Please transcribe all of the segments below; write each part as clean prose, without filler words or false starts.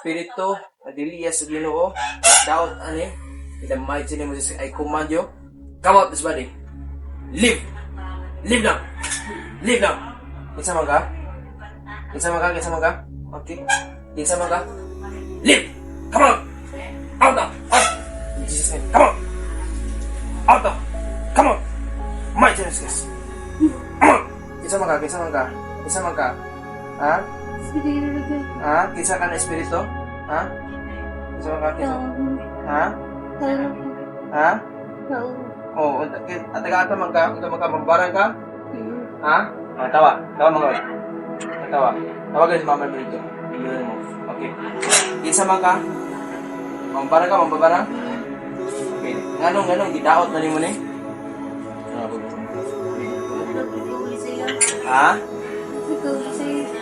espiritu na diliya sa Ginoo, daot ani, in the mighty name of Jesus, I command you, come out this body. Live! Live now! Live now! Kinsa man ka? Kinsa man ka? Kinsa man ka? Okay. Kinsa man ka? Live! Come on! Out now! Out! In Jesus' name, come on! Out now! Come on! Mighty name of Jesus. Come on! Kinsa man ka? Kinsa man ka? Kinsa man ka? Ha? Ha? Kinsa ka na espiritu? Ha? Kinsa man ka? Kinsa? Ha? Ha? Oh, taga-ata man ka? Ito man ka? Mambarang ka? Ha? Ah, tawa. Tawa mga oy. Tawa. Tawagan si Mama Berito. Tingnan mo. Okay. Kinsa man ka? Mambarang ka? Mambarang? Okay. Nganong gidaot na nimo ni? Ha?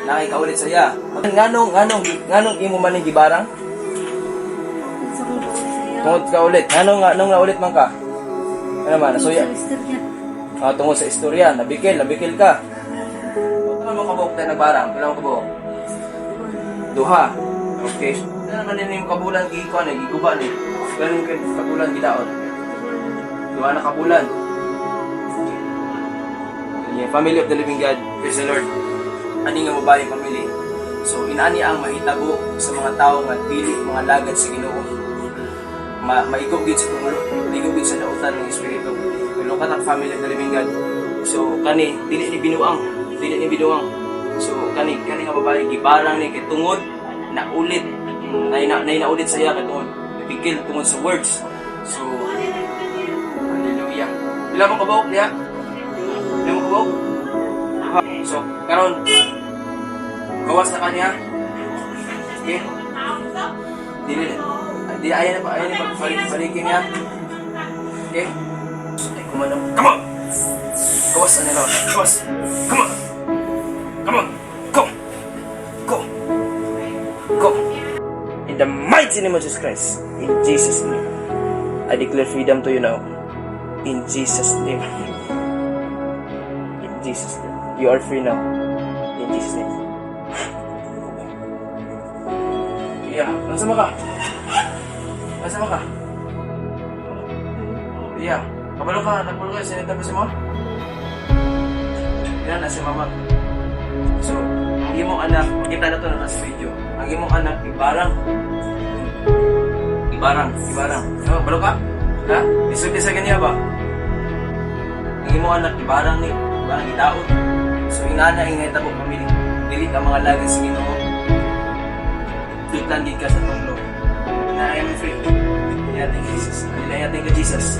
Nakikaulit saya. Nganong imo man ning gibarang? Tungod ka ulit. Nganong na ulit man ka? Ano man, nasuya? Tungod sa istorya, nabikil ka. Ano mo kabuok tayo nagbarang? Kailan mo kabuok? Duha. Okay. Ano naman din yung kabulan gikuan eh, giguba ni. Ganun kayo kabulan gidaot. Duha na kabulan. Yeah, family of the living God, praise the Lord. Ani nga mabayang family. So inaani ang mahitabo sa mga tao nga dili mga lagad sa Ginoo. Maigog gid sa tumulo, maigog gid sa dautan ng espiritu. Pero katang family of the living God. So kani dili ni binuang. So kani nga babae gibarang ni kay tungod na ulit. Naulit sa iya kay tungod. Napigil tungod sa words. So hallelujah. Ila mo kabaok niya? Ila mo kabaok? So karon gawas na kanya. Okay? Di ayan na pagpalikin niya. Okay? Ay, kumanong. Come on! Gawas na nila. Gawas! Come on! Come on! Go! Go! Go! In the mighty name of Jesus Christ, in Jesus' name, I declare freedom to you now. In Jesus' name. In Jesus' name. You are free now. In Jesus' name. Yeah, nasama ka? Nasama ka? Yeah, kabalo ka, nagpulo ka, sinita pa si mo? Yan na si mama. So, ang imong anak, makita na ito na sa video. Ang imong anak, ibarang. No, balo ka? Ha? Isulti sa ganyan ba? Ang imong anak, ibarang idaot. So, ingana, ingay tabong pamili. Dili ka mga lagay sa Ginoo. Dutlan gid ka sa tunglo. Na I am free. Thank you, Jesus. Thank you, Jesus.